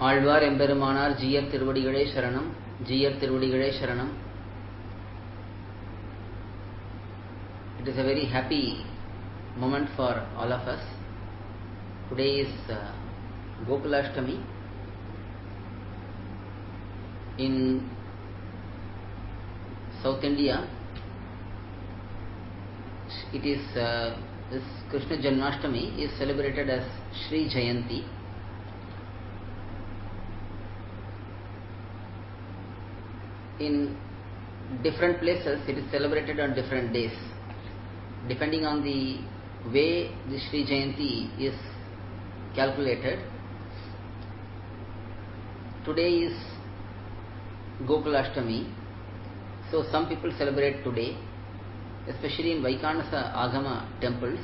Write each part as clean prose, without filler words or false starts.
ஆழ்வார் எம்பெருமானார் ஜீயர் திருவடிகளே சரணம். ஜீயர் திருவடிகளே சரணம். It is a very happy moment for all of us. Today is Gokulashtami. In South India, it is this Krishna Janmashtami is celebrated as Sri Jayanti. In different places, it is celebrated on different days, depending on the way the Sri Jayanti is calculated. Today is Gokulashtami, so some people celebrate today, especially in Vaikanasa Agama temples.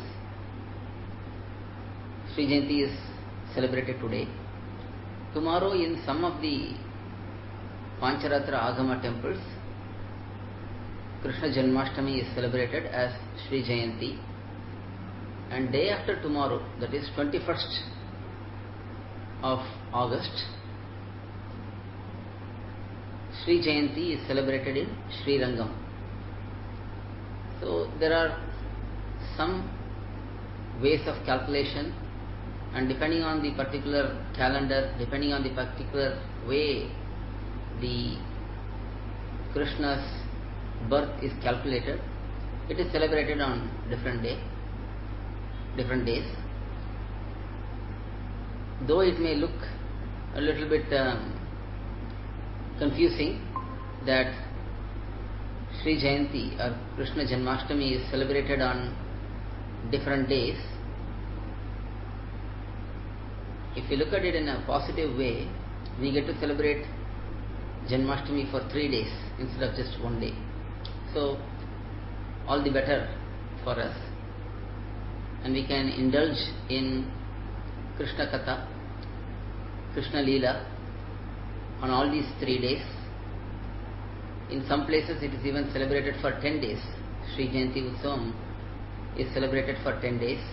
Sri Jayanti is celebrated today. Tomorrow, in some of the Pancharatra Agama temples, Krishna Janmashtami is celebrated as Sri Jayanti, and day after tomorrow, that is 21st of August, Sri Jayanti is celebrated in Sri Rangam. So there are some ways of calculation, and depending on the particular calendar, depending on the particular way the Krishna's birth is calculated, it is celebrated on different days. Though it may look a little bit confusing that Sri Jayanti or Krishna Janmashtami is celebrated on different days, if you look at it in a positive way, we get to celebrate Janmashtami for 3 days instead of just 1 day. So all the better for us, and we can indulge in Krishna kathA, Krishna Leela on all these 3 days. In some places it is even celebrated for 10 days. Sri Jayanti Utsavam is celebrated for 10 days.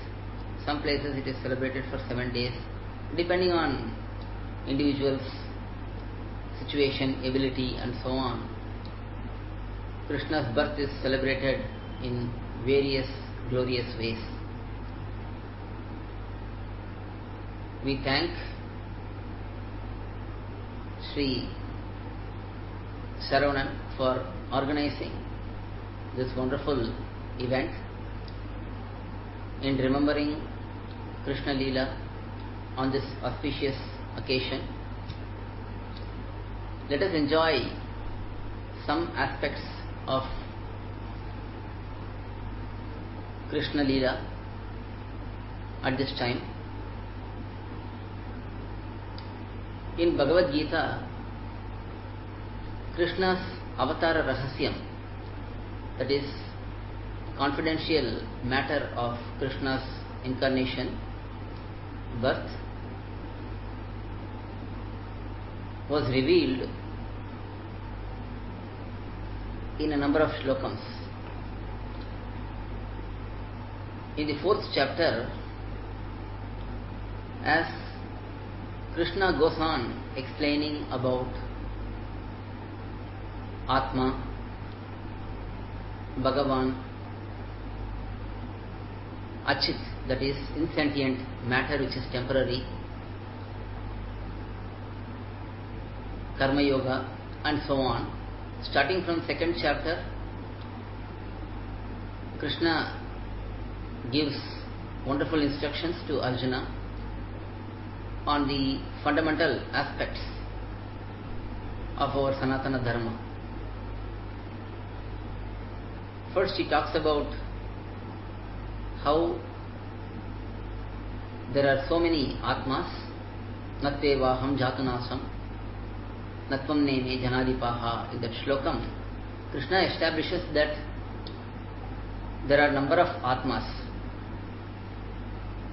Some places it is celebrated for 7 days, depending on individuals' situation, ability, and so on. Krishna's birth is celebrated in various glorious ways. We thank Sri Saravanan for organizing this wonderful event in remembering Krishna Leela on this auspicious occasion. Let us enjoy some aspects of Krishna Leela at this time. In Bhagavad-Gita, Krishna's Avatara Rahasyam, that is confidential matter of Krishna's incarnation, birth, was revealed in a number of shlokams. In the 4th chapter, as Krishna goes on explaining about Atma, Bhagavan, Achit, that is insentient matter which is temporary, Karma Yoga, and so on. Starting from 2nd chapter, Krishna gives wonderful instructions to Arjuna on the fundamental aspects of our Sanatana Dharma. First, he talks about how there are so many Atmas, Natvevaham Jatunasam, Natvam Neme Janadipaha. In that shlokam, Krishna establishes that there are number of Atmas,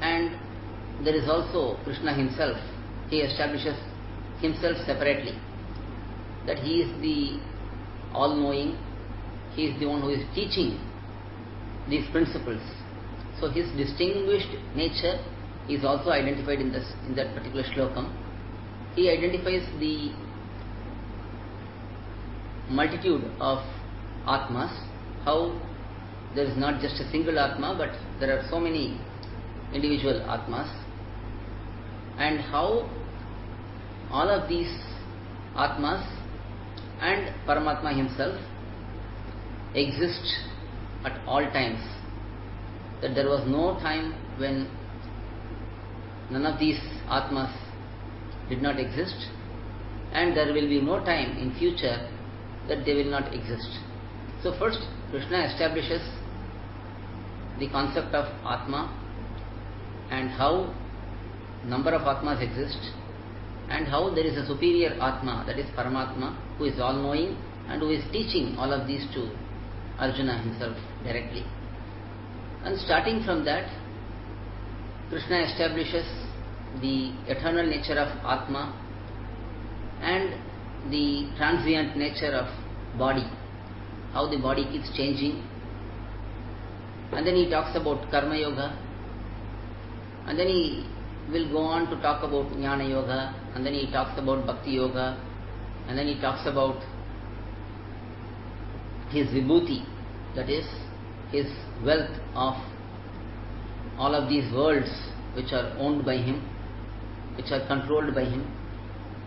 and there is also Krishna himself. He establishes himself separately, that he is the all-knowing, he is the one who is teaching these principles. So his distinguished nature is also identified in that particular shlokam. he identifies the multitude of Atmas, how there is not just a single Atma, but there are so many individual Atmas, and how all of these Atmas and Paramatma himself exist at all times. That there was no time when none of these Atmas did not exist, and there will be no time in future that they will not exist. So first, Krishna establishes the concept of Atma and how number of Atmas exist, and how there is a superior Atma, that is Paramatma, who is all-knowing and who is teaching all of these to Arjuna himself directly. And starting from that, Krishna establishes the eternal nature of Atma and the transient nature of body, how the body keeps changing. And then he talks about Karma Yoga, and then he will go on to talk about Jnana Yoga, and then he talks about Bhakti Yoga, and then he talks about his Vibhuti, that is his wealth of all of these worlds which are owned by him, which are controlled by him.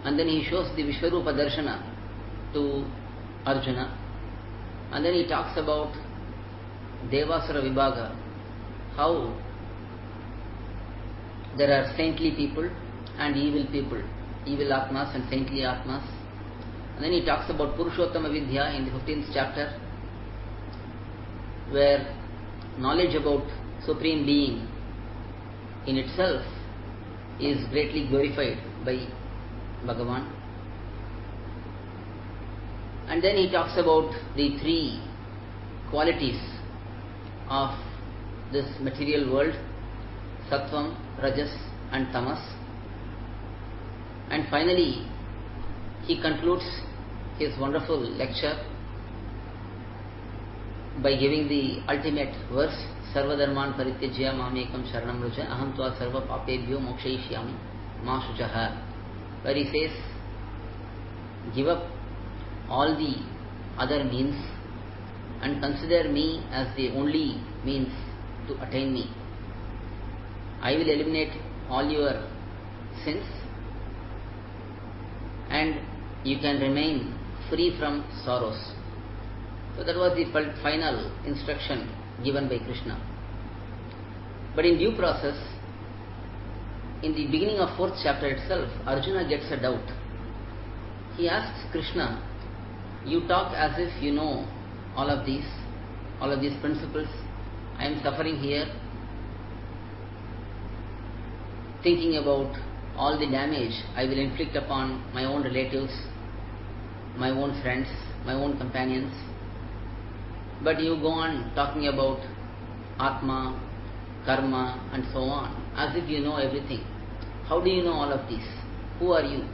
And then he shows the Vishwarupa Darshana to Arjuna, and then he talks about Devasura Vibhaga, how there are saintly people and evil people, evil Atmas and saintly Atmas. And then he talks about Purushottama Vidya in the 15th chapter, where knowledge about Supreme Being in itself is greatly glorified by Bhagavan. And then he talks about the three qualities of this material world: Sattvam, Rajas and Tamas. And finally, he concludes his wonderful lecture by giving the ultimate verse, Sarva Dharman Parityajya Mamekam Sharanam Vraja Aham Tva Sarva Papebhyo Mokshayishyami Ma Shujaha, where he says, give up all the other means and consider me as the only means to attain me. I will eliminate all your sins and you can remain free from sorrows. So that was the final instruction given by Krishna. But in due process, in the beginning of 4th chapter itself, Arjuna gets a doubt. He asks Krishna, you talk as if you know all of these principles. I am suffering here, thinking about all the damage I will inflict upon my own relatives, my own friends, my own companions. But you go on talking about Atma, Karma and so on, as if you know everything. How do you know all of this? Who are you?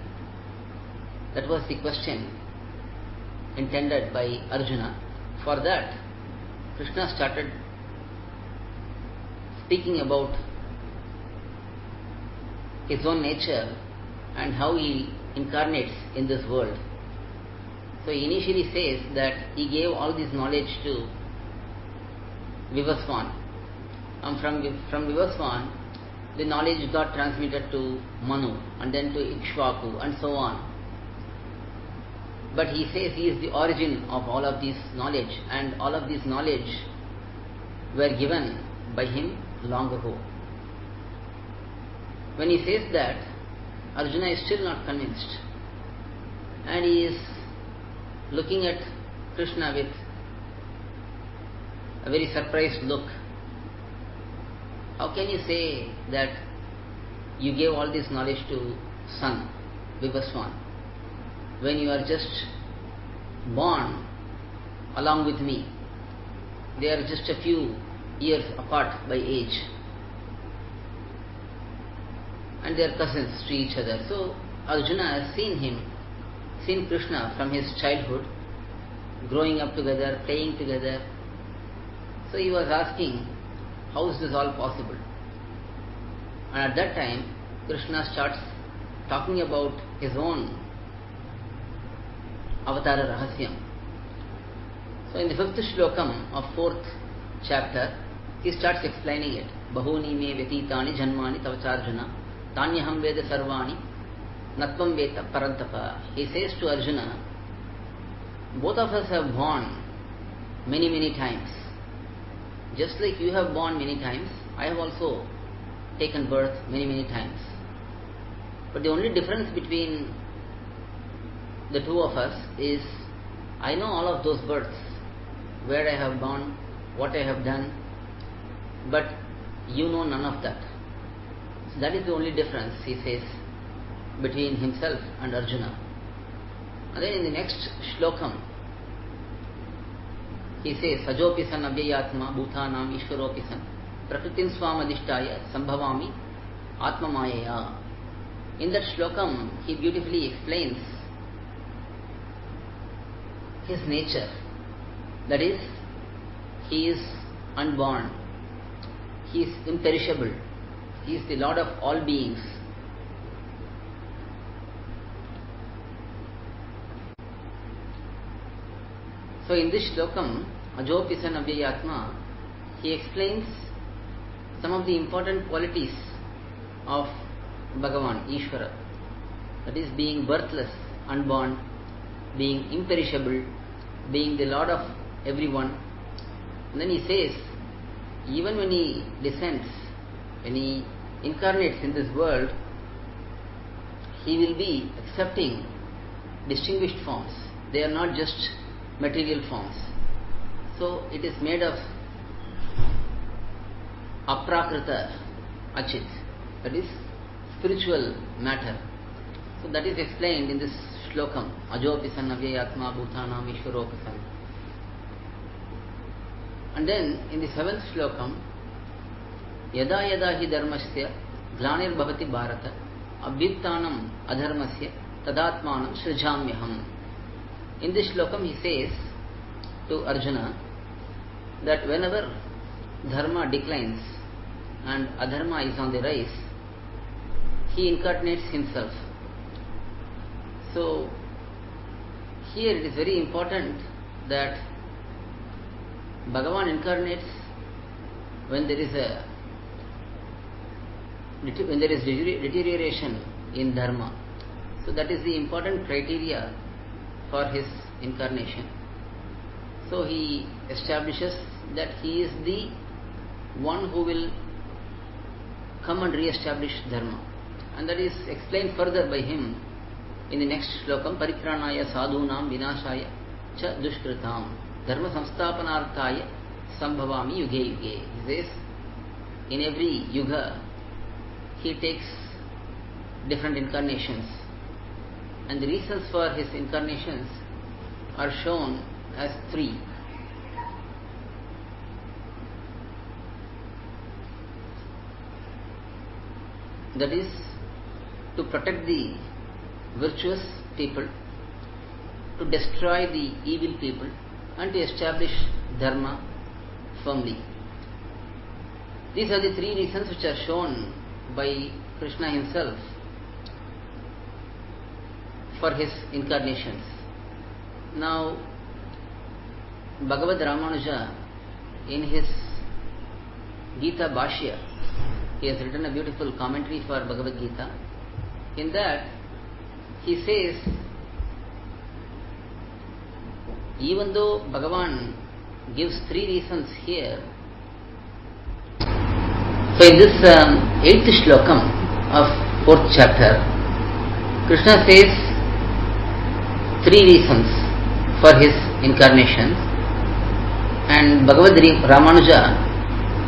That was the question intended by Arjuna. For that, Krishna started speaking about his own nature and how he incarnates in this world. So he initially says that he gave all this knowledge to Vivaswan. And from Vivaswan, the knowledge got transmitted to Manu and then to Ikshvaku and so on. But he says he is the origin of all of this knowledge, and all of this knowledge were given by him long ago. When he says that, Arjuna is still not convinced, and he is looking at Krishna with a very surprised look. How can you say that you gave all this knowledge to son, Vivaswan, when you are just born along with me? They are just a few years apart by age, and they are cousins to each other. So Arjuna has seen Krishna from his childhood, growing up together, playing together. So he was asking, how is this all possible? And at that time, Krishna starts talking about his own Avatara Rahasyam. So in the 5th shlokam of 4th chapter, he starts explaining it. Bahuni me vyatitani janmani tavacharjuna tanyaham veda sarvani natvam veta parantapa. He says to Arjuna, both of us have born many times. Just like you have born many times, I have also taken birth many times. But the only difference between the two of us is I know all of those births, where I have born, what I have done, but you know none of that. So that is the only difference, he says, between himself and Arjuna. And then in the next shlokam, he says, Sajopi san abhyayatma bhutanam ishvaropi san prakritim swamadishtaya sambhavami atmamayaya. In that shlokam, he beautifully explains his nature. That is, he is unborn, he is imperishable, he is the Lord of all beings. So in this shlokam, Ajopisan Abhyayatma, he explains some of the important qualities of Bhagavan, Ishvara. That is, being birthless, unborn, being imperishable, being the Lord of everyone. And then he says, even when he descends, when he incarnates in this world, he will be accepting distinguished forms. They are not just material forms. So it is made of aprakrita achit, that is spiritual matter. So that is explained in this shlokam, Ajopisan Avyayatma Bhutanam Ishvaropisan. And then in the 7th shlokam, Yada yada hi dharmasya glanir bhavati bharata abhyuttanam adharmasya tadatmanam srijamyaham. In this shlokam he says to Arjuna that whenever dharma declines and adharma is on the rise, he incarnates himself. So here it is very important that Bhagavan incarnates when there is deterioration in dharma. So that is the important criteria for his incarnation. So he establishes that he is the one who will come and re-establish dharma, and that is explained further by him in the next shlokam, Paripranaya sadhunam vinashaya cha dushkritam dharma samsthapanarthaya sambhavami yuge yuge. He says, in every yuga he takes different incarnations, and the reasons for his incarnations are shown as 3. That is, to protect the virtuous people, to destroy the evil people, and to establish dharma firmly. These are the 3 reasons which are shown by Krishna himself for his incarnations. Now, Bhagavad Ramanuja, in his Gita Bhashya, he has written a beautiful commentary for Bhagavad-Gita. In that, he says, even though Bhagavan gives 3 reasons here, so in this 8th shlokam of 4th chapter, Krishna says 3 reasons for his incarnations, and Bhagavad Ramanuja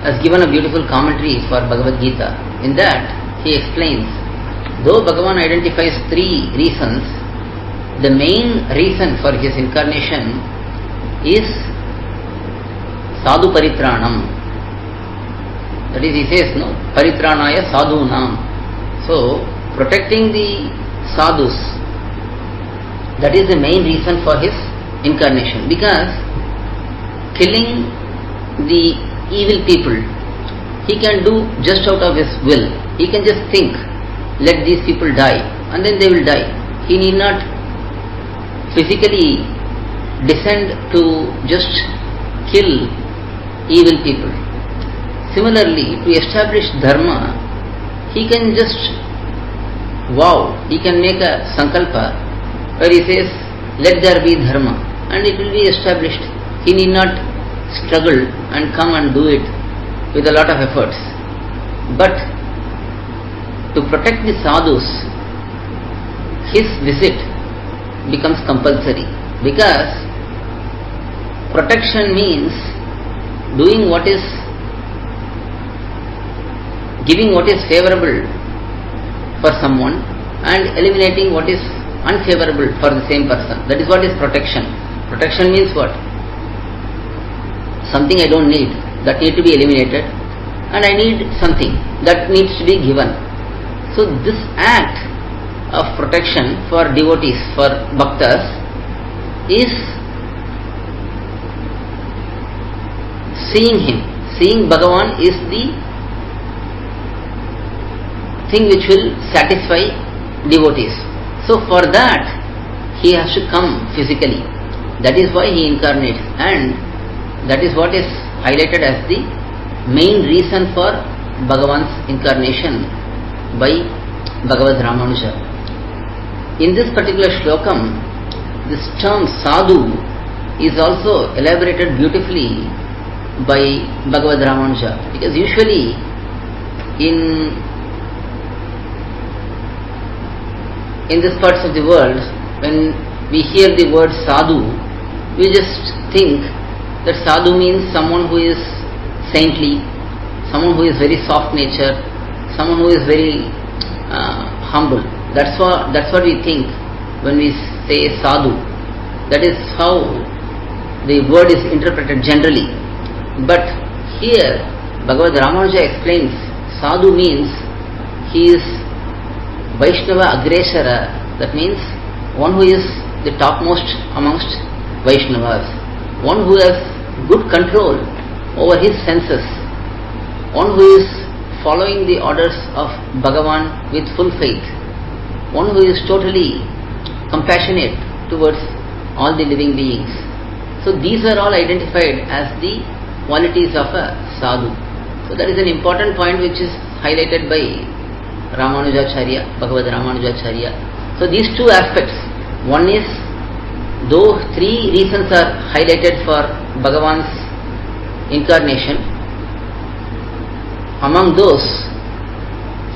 has given a beautiful commentary for Bhagavad-Gita. In that, he explains, though Bhagavan identifies 3 reasons, the main reason for his incarnation is sadhu paritranam. That is, he says, no, paritranaya sadhunam. So, protecting the sadhus, that is the main reason for his incarnation. Because killing the evil people, he can do just out of his will. He can just think, let these people die, and then they will die. He need not physically descend to just kill evil people. Similarly, to establish Dharma, he can just vow, he can make a sankalpa where he says, let there be Dharma, and it will be established. He need not struggle and come and do it with a lot of efforts. But to protect the sadhus, his visit becomes compulsory, because protection means doing what is, giving what is favorable for someone and eliminating what is unfavorable for the same person. That is what is protection. Protection means what? Something I don't need, that need to be eliminated, and I need something that needs to be given. So this act of protection for devotees, for bhaktas, is seeing him. Seeing Bhagavan is the thing which will satisfy devotees. So for that, he has to come physically. That is why he incarnates, and that is what is highlighted as the main reason for Bhagavan's incarnation by Bhagavad Ramanuja. In this particular shlokam, this term sadhu is also elaborated beautifully by Bhagavad Ramanuja, because usually in these parts of the world, when we hear the word sadhu, we just think that sadhu means someone who is saintly, someone who is very soft natured, someone who is very humble. That's what we think when we say sadhu. That is how the word is interpreted generally. But here Bhagavad Ramanuja explains sadhu means he is Vaishnava Agreshara. That means one who is the topmost amongst Vaishnavas, one who has good control over his senses, one who is following the orders of Bhagavan with full faith, one who is totally compassionate towards all the living beings. So these are all identified as the qualities of a sadhu. So that is an important point which is highlighted by Ramanujacharya, Bhagavad Ramanujacharya. So these two aspects, one is, though three reasons are highlighted for Bhagavan's incarnation, among those,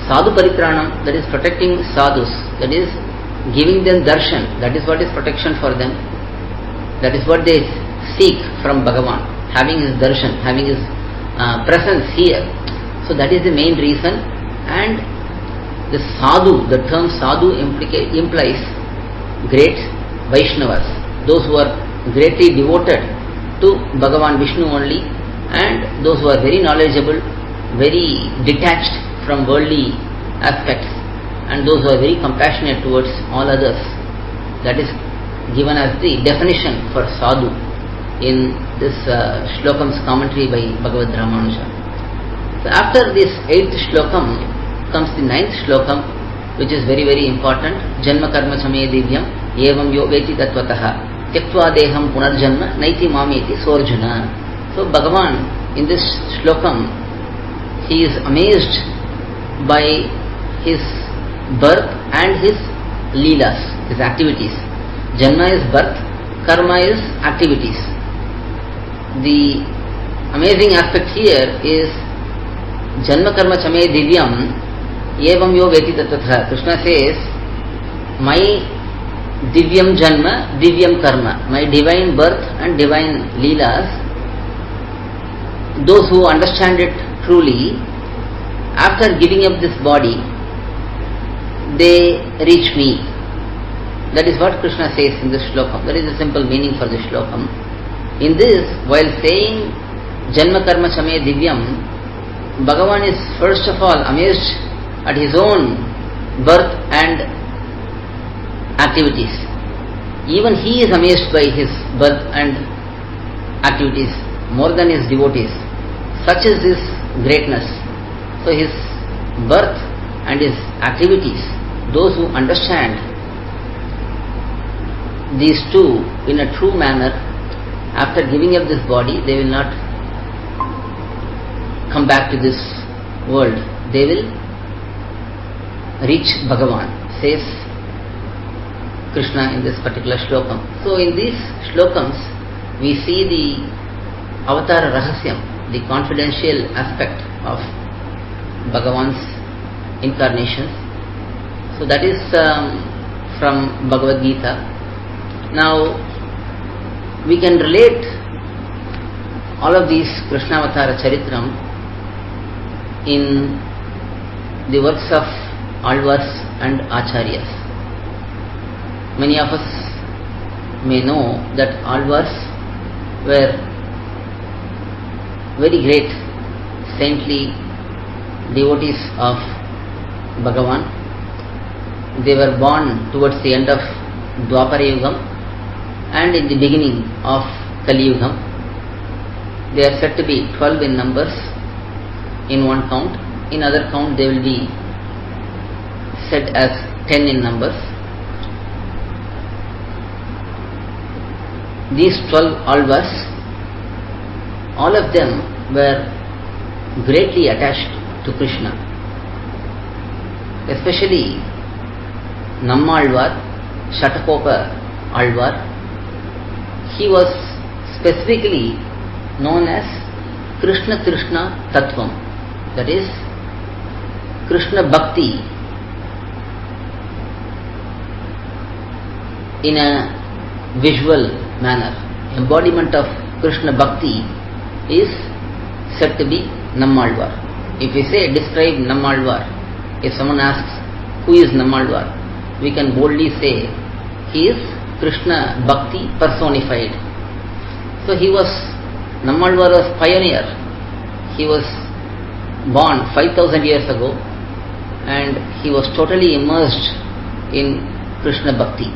sadhu paripranam, that is protecting sadhus, that is giving them darshan, that is what is protection for them, that is what they seek from Bhagavan, having his darshan, having his presence here. So that is the main reason. And the sadhu, the term sadhu implies great Vaishnavas, those who are greatly devoted to Bhagavan Vishnu only, and those who are very knowledgeable, very detached from worldly aspects, and those who are very compassionate towards all others. That is given as the definition for sadhu in this shlokam's commentary by Bhagavad Ramanuja. So after this 8th shlokam comes the 9th shlokam, which is very very important. Janma karma chame divyam evam yo veti tattvataha tyaktva deham punarjanma naiti mameti sorjuna. So Bhagavan in this shlokam, he is amazed by his birth and his leelas, his activities. Janma is birth, karma is activities. The amazing aspect here is Janma karma chame divyam evam yo veti tattatha. Krishna says, my divyam janma, divyam karma, my divine birth and divine leelas, those who understand it truly, after giving up this body, they reach me. That is what Krishna says in this shlokam. That is the simple meaning for this shlokam. In this, while saying Janma karma chame divyam, Bhagavan is first of all amazed at his own birth and activities. Even he is amazed by his birth and activities more than his devotees. Such is his greatness. So his birth and his activities those who understand these two in a true manner, after giving up this body, they will not come back to this world. They will reach Bhagavan, says Krishna in this particular shlokam. So in these shlokams, we see the Avatara Rahasyam, the confidential aspect of Bhagavan's incarnations. So that is from Bhagavad-Gita. Now, we can relate all of these Krishnavatara Charitram in the works of Alvars and Acharyas. Many of us may know that Alvars were very great saintly devotees of Bhagavan. They were born towards the end of Dwapara Yugam and in the beginning of Kali Yugam. They are said to be 12 in numbers in one count. In other count they will be said as 10 in numbers. These 12 Alvars, all of them were greatly attached to Krishna. Especially Nammalvar, Shatakopa Alvar, he was specifically known as Krishna Tattvam, that is Krishna Bhakti in a visual manner. Embodiment of Krishna Bhakti is said to be Nammalvar. If we say describe Nammalvar, if someone asks who is Nammalvar, we can boldly say he is Krishna Bhakti personified. So Nammalvar was pioneer. He was born 5000 years ago and he was totally immersed in Krishna Bhakti.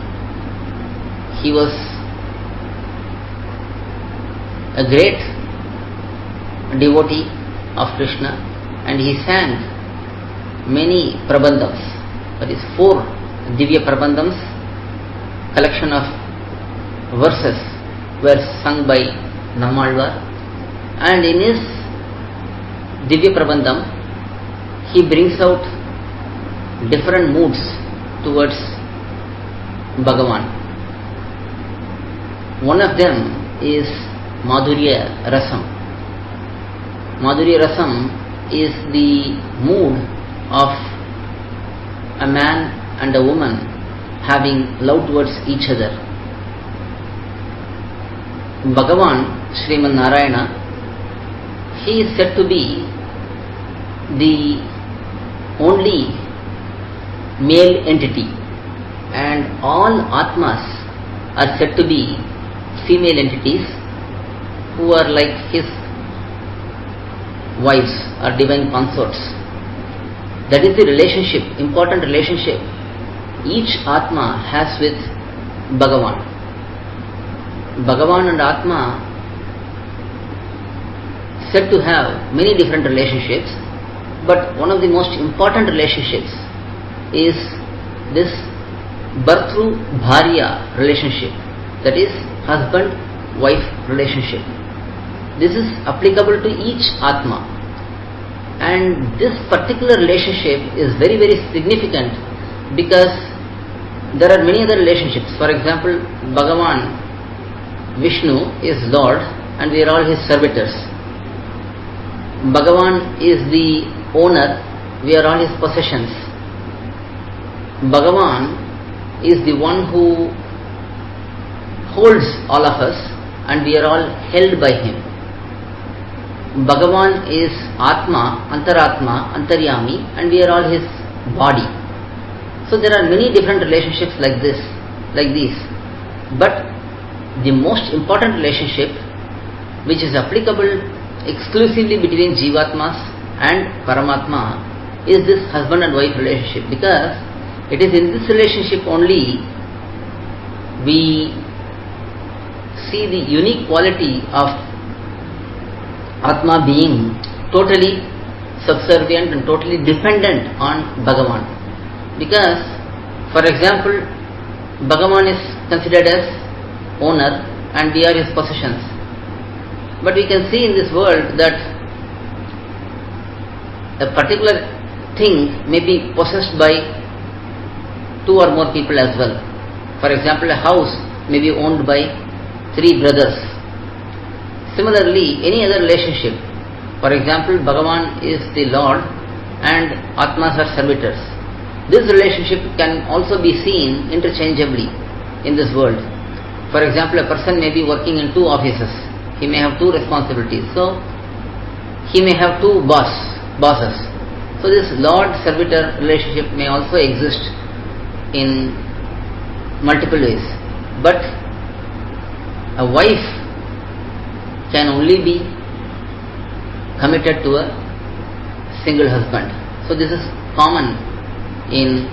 He was a great devotee of Krishna and he sang many prabandhams, that is 4 Divya Prabandhams, collection of verses were sung by Nammalvar, and in his Divya Prabandham he brings out different moods towards Bhagavan. One of them is Madhurya Rasam. Madhurya Rasam is the mood of a man and a woman having love towards each other. Bhagavan, Sriman Narayana, he is said to be the only male entity and all Atmas are said to be female entities who are like his wives or divine consorts. That is the relationship, important relationship each Atma has with Bhagavan. Bhagavan and Atma said to have many different relationships, but one of the most important relationships is this Bhartru Bharya relationship, that is husband-wife relationship. This is applicable to each Atma, and this particular relationship is very, very significant because there are many other relationships. For example, Bhagavan Vishnu is Lord and we are all his servitors. Bhagavan is the owner, we are all his possessions. Bhagavan is the one who holds all of us and we are all held by him. Bhagavan is Atma, Antaratma, Antaryami, and we are all his body. So there are many different relationships like these. But the most important relationship, which is applicable exclusively between Jivatmas and Paramatma, is this husband and wife relationship, because it is in this relationship only we see the unique quality of Atma being totally subservient and totally dependent on Bhagavan. Because For example, Bhagavan is considered as owner and we are his possessions. But we can see in this world that a particular thing may be possessed by two or more people as well. For example, a house may be owned by three brothers. Similarly, any other relationship. For example, Bhagavan is the Lord and Atmas are servitors. This relationship can also be seen interchangeably in this world. For example, a person may be working in two offices. He may have two responsibilities. So, he may have two bosses. So, this Lord-servitor relationship may also exist in multiple ways. But a wife can only be committed to a single husband. So this is common in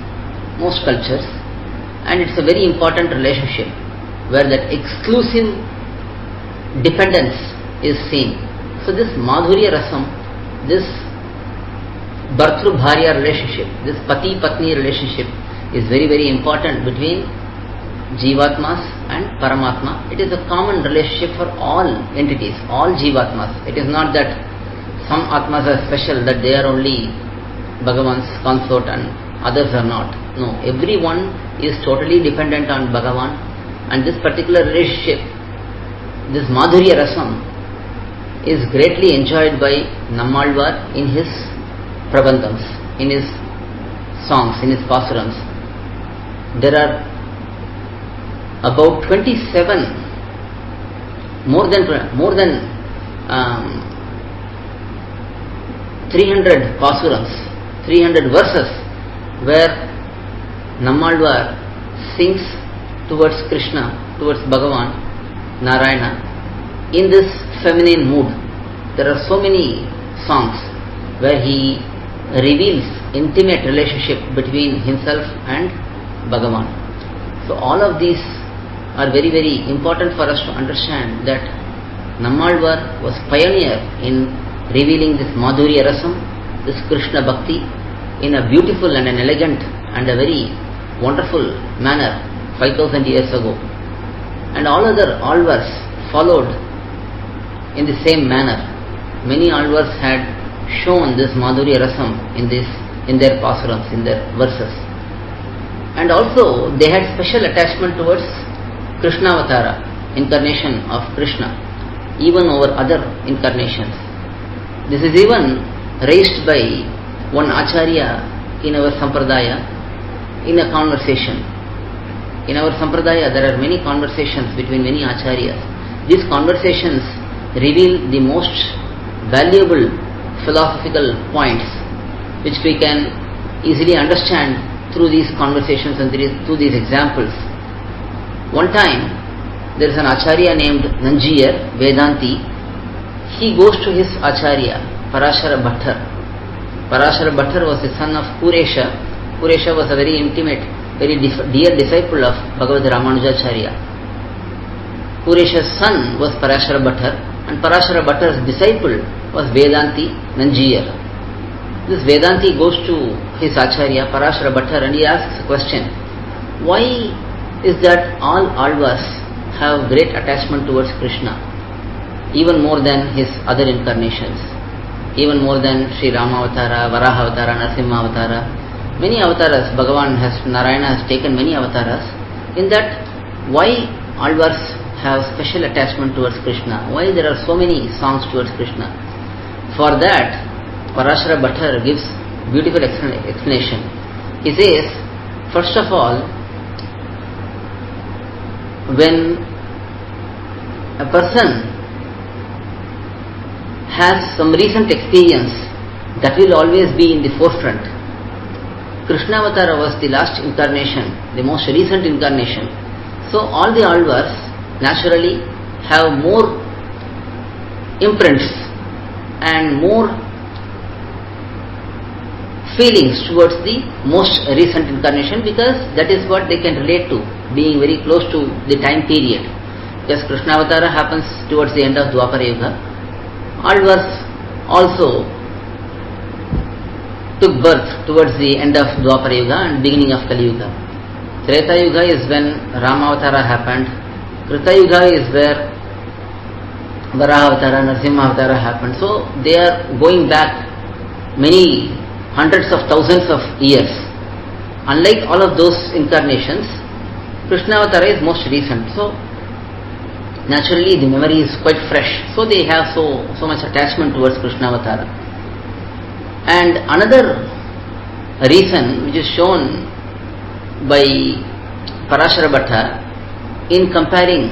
most cultures, and it's a very important relationship where that exclusive dependence is seen. So this Madhurya Rasam, this Bhartru Bharya relationship, this Pati-Patni relationship is very, very important between Jivatmas and Paramatma. It is a common relationship for all entities, all Jivatmas. It is not that some Atmas are special, that they are only Bhagavan's consort and others are not. No, everyone is totally dependent on Bhagavan, and this particular relationship, this Madhurya Rasam, is greatly enjoyed by Nammalvar in his Prabandhams, in his songs, in his pasurams. There are about 27, more than 300 pasurams, 300 verses where Nammalvar sings towards Krishna, towards Bhagavan, Narayana, in this feminine mood. There are so many songs where he reveals intimate relationship between himself and Bhagavan. So all of these are very, very important for us to understand that Nammalvar was pioneer in revealing this Madhurya Rasam, this Krishna Bhakti, in a beautiful and an elegant and a very wonderful manner 5000 years ago. And all other alvars followed in the same manner. Many alvars had shown this Madhurya Rasam in their pasurams, in their verses. And also they had special attachment towards Krishnavatara, incarnation of Krishna, even over other incarnations. This is even raised by one Acharya in our Sampradaya in a conversation. In our Sampradaya there are many conversations between many Acharyas. These conversations reveal the most valuable philosophical points which we can easily understand through these conversations and through these examples. One time there is an Acharya named Nanjiyar, Vedanti. He goes to his Acharya, Parashara Bhattar. Parashara Bhattar was the son of Puresha. Puresha was a very intimate, very dear disciple of Bhagavad Ramanujacharya. Puresha's son was Parashara Bhattar, and Parashara Bhattar's disciple was Vedanti Nanjiyar. This Vedanti goes to his Acharya, Parashara Bhattar, and he asks a question. Why is that all alvars have great attachment towards Krishna, even more than his other incarnations, even more than Sri Rama Avatara, Varaha Avatara, Narasimha Avatara? Many avatars, Narayana has taken many avatars. In that, why alvars have special attachment towards Krishna? Why there are so many songs towards Krishna? For that, Parashara Bhattar gives beautiful explanation. He says, first of all, when a person has some recent experience, that will always be in the forefront. Krishnavatara was the last incarnation, the most recent incarnation. So all the alvars naturally have more imprints and more feelings towards the most recent incarnation, because that is what they can relate to, being very close to the time period. Because Krishnavatara happens towards the end of Dwapara Yuga. Alvars also took birth towards the end of Dwapara Yuga and beginning of Kali Yuga. Treta Yuga is when Rama Avatara happened. Krita Yuga is where Varaha Avatara, Narasimha Avatara happened. So they are going back many hundreds of thousands of years. Unlike all of those incarnations, Krishna Avatara is most recent. So naturally the memory is quite fresh. So they have so much attachment towards Krishna Avatara. And another reason which is shown by Parashara Bhatta in comparing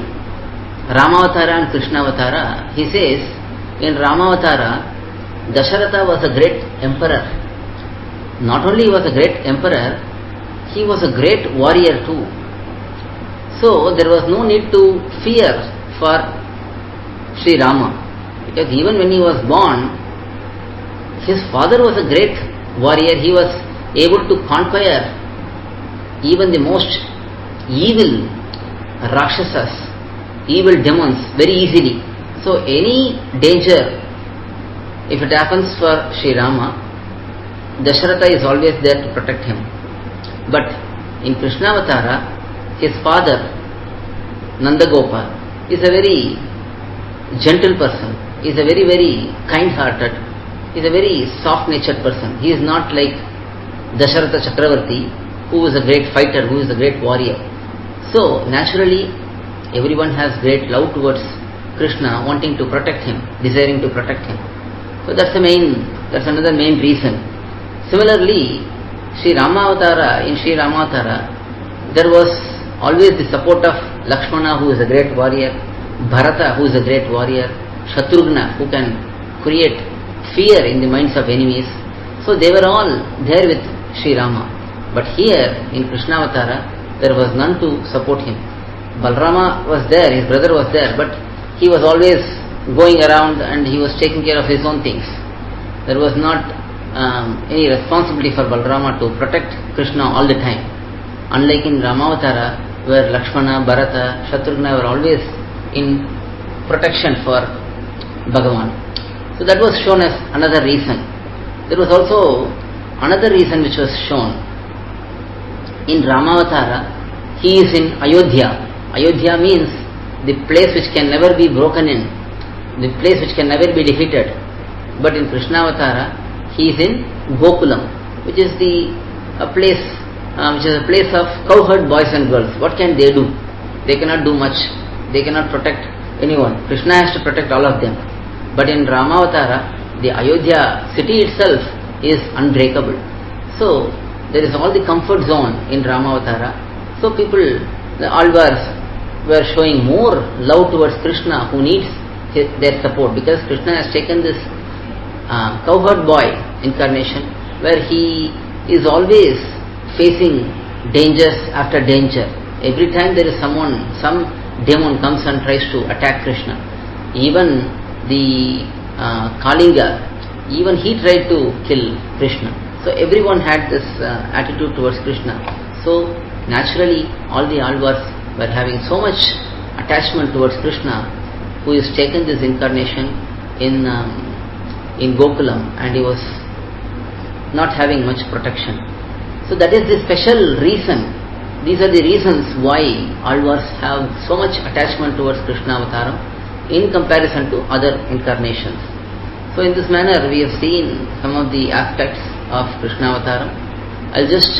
Ramavatara and Krishna Avatara, he says in Ramavatara Dasharatha was a great emperor. Not only he was a great emperor, he was a great warrior too. So there was no need to fear for Sri Rama, because even when he was born, his father was a great warrior. He was able to conquer even the most evil Rakshasas, evil demons very easily. So any danger, if it happens for Sri Rama, Dasharatha is always there to protect him. But in Krishna Avatara, his father Nandagopa is a very gentle person, is a very, very kind-hearted, is a very soft-natured person. He is not like Dasharatha Chakravarti, who is a great fighter, who is a great warrior. So naturally everyone has great love towards Krishna, wanting to protect him, desiring to protect him. So that's another main reason. Similarly, in Sri Rama Avatara, there was always the support of Lakshmana, who is a great warrior, Bharata, who is a great warrior, Shatrughna, who can create fear in the minds of enemies. So they were all there with Sri Rama. But here in Krishna Avatara, there was none to support him. Balarama was there, his brother was there, but he was always going around and he was taking care of his own things. There was not any responsibility for Balarama to protect Krishna all the time. Unlike in Ramavatara, where Lakshmana, Bharata, Shatrughna were always in protection for Bhagavan. So that was shown as another reason. There was also another reason which was shown. In Ramavatara, he is in Ayodhya. Ayodhya means the place which can never be broken in, the place which can never be defeated. But in Krishna Avatara, he is in Gokulam, which is a place of cowherd boys and girls. What can they do? They cannot do much. They cannot protect anyone. Krishna has to protect all of them. But in Ramavatara, the Ayodhya city itself is unbreakable. So there is all the comfort zone in Ramavatara. So people, the Alvars, were showing more love towards Krishna, who needs their support, because Krishna has taken this cowherd boy incarnation, where he is always facing dangers after danger. Every time there is some demon comes and tries to attack Krishna. Even the Kalinga, even he tried to kill Krishna. So everyone had this attitude towards Krishna. So naturally all the Alvars were having so much attachment towards Krishna, who has taken this incarnation in Gokulam, and he was not having much protection. So that is the special reason. These are the reasons why Alvars have so much attachment towards Krishna Avataram in comparison to other incarnations. So in this manner we have seen some of the aspects of Krishna Avataram. I'll just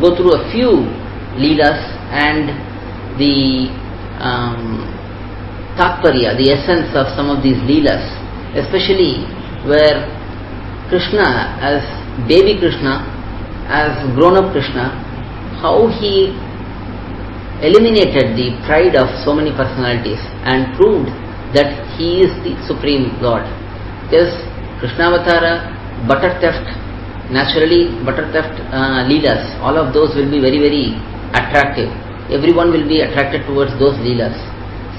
go through a few leelas and the tatparya, the essence of some of these leelas, especially where Krishna, as baby Krishna, as grown-up Krishna, how he eliminated the pride of so many personalities and proved that he is the supreme God. Because Krishna Avatara, butter theft, naturally butter theft leelas, all of those will be very, very attractive. Everyone will be attracted towards those leelas.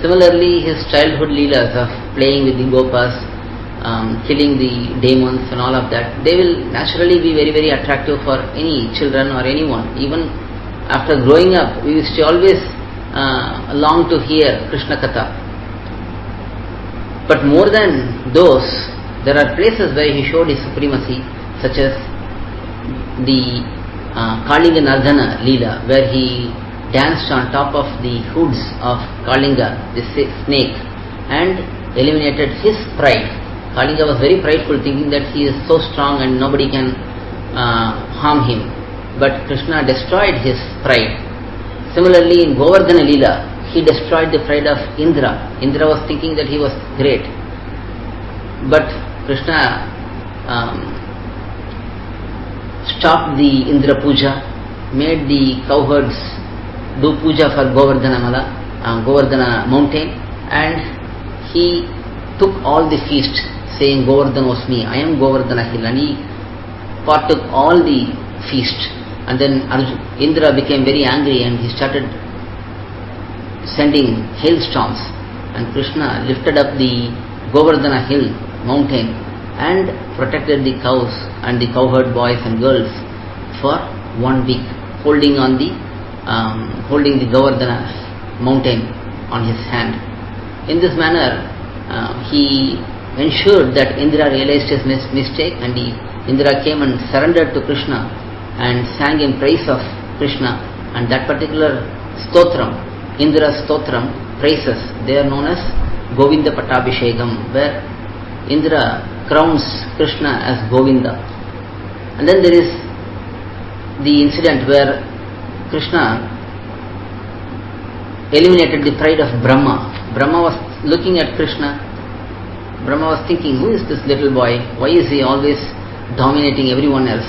Similarly, his childhood leelas of playing with the gopas, killing the demons and all of that, they will naturally be very, very attractive for any children or anyone. Even after growing up, we used to always long to hear Krishna katha. But more than those, there are places where he showed his supremacy, such as the Kalinga Nardana Leela, where he danced on top of the hoods of Kalinga, the snake, and eliminated his pride. Kalinga was very prideful, thinking that he is so strong and nobody can harm him. But Krishna destroyed his pride. Similarly, in Govardhana Leela, he destroyed the pride of Indra. Indra was thinking that he was great. But Krishna stopped the Indra Puja, made the cowherds do puja for Govardhana mountain, and he took all the feast, saying Govardhana was me, I am Govardhana hill, and he partook all the feast. And then Indra became very angry and he started sending hailstorms, and Krishna lifted up the Govardhana hill mountain and protected the cows and the cowherd boys and girls for 1 week, holding the Govardhana mountain on his hand. In this manner, he ensured that Indra realized his mistake, and Indra came and surrendered to Krishna and sang in praise of Krishna. And that particular stotram, Indra's stotram, praises, they are known as Govinda Pattabhishekam, where Indra crowns Krishna as Govinda. And then there is the incident where Krishna eliminated the pride of Brahma. Brahma was looking at Krishna. Brahma was thinking, who is this little boy? Why is he always dominating everyone else?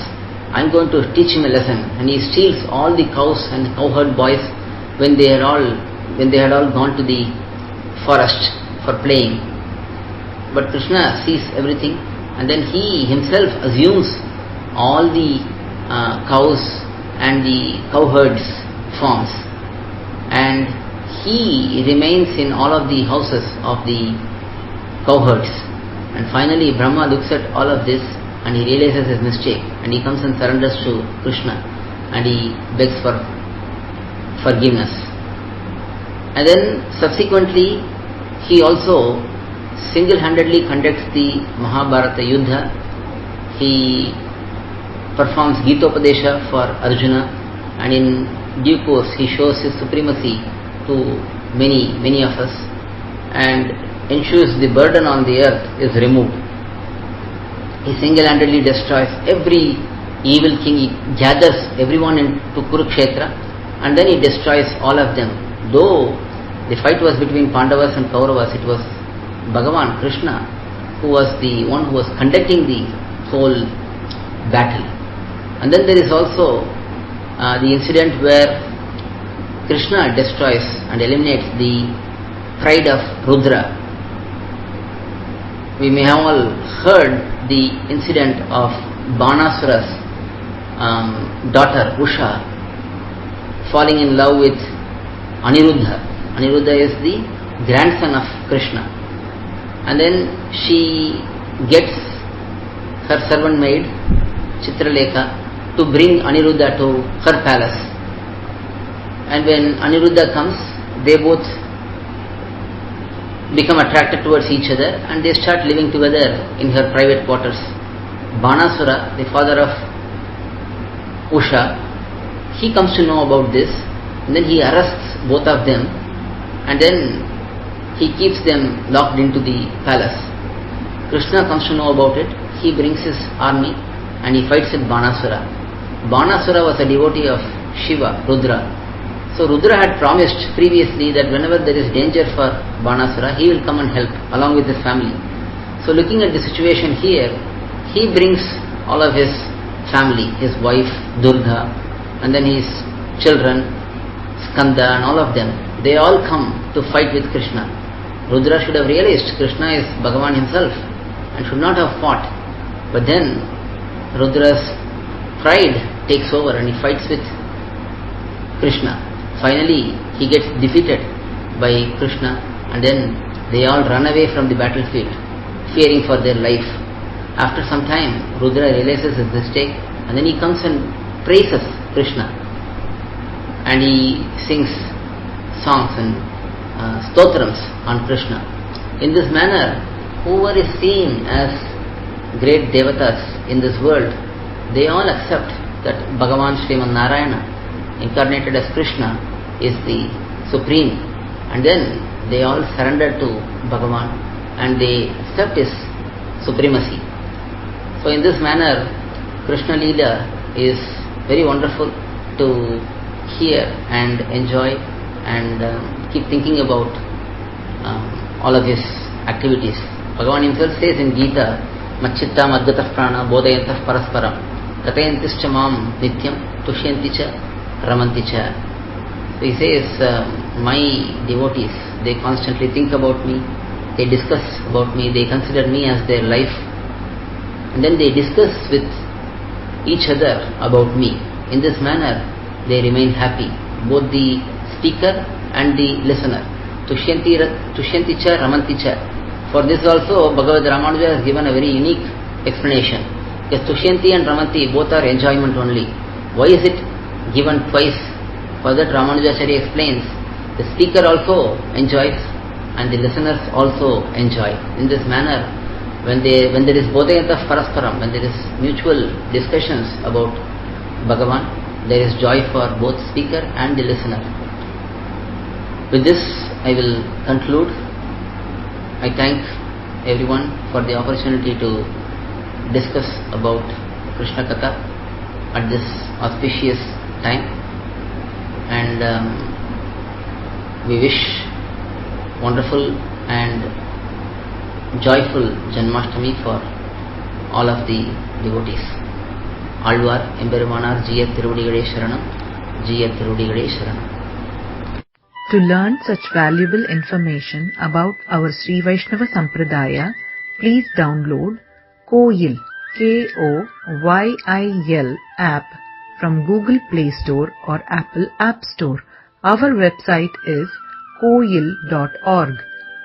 I am going to teach him a lesson. And he steals all the cows and cowherd boys when they had all gone to the forest for playing. But Krishna sees everything, and then he himself assumes all the cows and the cowherds forms, and he remains in all of the houses of the cowherds. And finally Brahma looks at all of this and he realizes his mistake, and he comes and surrenders to Krishna and he begs for forgiveness. And then subsequently he also single-handedly conducts the Mahabharata Yuddha. He performs Gitopadesha for Arjuna, and in due course he shows his supremacy to many of us and ensures the burden on the earth is removed. He single-handedly destroys every evil king. He gathers everyone into Kurukshetra and then he destroys all of them. Though the fight was between Pandavas and Kauravas, it was Bhagavan Krishna who was the one who was conducting the whole battle. And then there is also the incident where Krishna destroys and eliminates the pride of Rudra. We may have all heard the incident of Banasura's daughter Usha falling in love with Aniruddha. Aniruddha is the grandson of Krishna. And then she gets her servant maid Chitralekha to bring Aniruddha to her palace. And when Aniruddha comes, they both become attracted towards each other and they start living together in her private quarters. Banasura, the father of Usha, he comes to know about this, and then he arrests both of them, and then he keeps them locked into the palace. Krishna comes to know about it. He brings his army and he fights with Banasura. Banasura was a devotee of Shiva, Rudra. So Rudra had promised previously that whenever there is danger for Banasura, he will come and help along with his family. So looking at the situation here, he brings all of his family, his wife Durga, and then his children Skanda and all of them. They all come to fight with Krishna. Rudra should have realized Krishna is Bhagavan himself and should not have fought. But then Rudra's pride takes over and he fights with Krishna. Finally, he gets defeated by Krishna, and then they all run away from the battlefield, fearing for their life. After some time, Rudra realizes his mistake, and then he comes and praises Krishna. And he sings songs and stotrams on Krishna. In this manner, whoever is seen as great devatas in this world, they all accept that Bhagavan Sriman Narayana, incarnated as Krishna, is the supreme, and then they all surrendered to Bhagavan and they accept his supremacy. So in this manner, Krishna Leela is very wonderful to hear and enjoy, and keep thinking about all of his activities. Bhagavan himself says in Gita, Machchitta Madgatah Prana Bodhayantah Parasparam Katayantischa Mam Nityam Tushyanticha Ramanticha. So he says, my devotees, they constantly think about me, they discuss about me, they consider me as their life, and then they discuss with each other about me. In this manner, they remain happy, both the speaker and the listener. Tushyanticha Ramanticha. For this also, Bhagavad Ramanuja has given a very unique explanation. Because Tushyanti and Ramanti both are enjoyment only. Why is it given twice? For that, Ramanujacharya explains, the speaker also enjoys and the listeners also enjoy. In this manner, when there is bodhayantah parasparam, when there is mutual discussions about Bhagavan, there is joy for both speaker and the listener. With this, I will conclude. I thank everyone for the opportunity to discuss about Krishna Katha at this auspicious time, and we wish wonderful and joyful Janmashtami for all of the devotees. Alvar Emberumanar Jiyat Tiruvadigalai Sharanam, Jiyat Tiruvadigalai Sharanam. To learn such valuable information about our Sri Vaishnava Sampradaya, please download KOYIL, KOYIL app from Google Play Store or Apple App Store. Our website is koyil.org,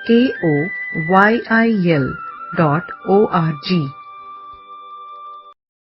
KOYIL.org.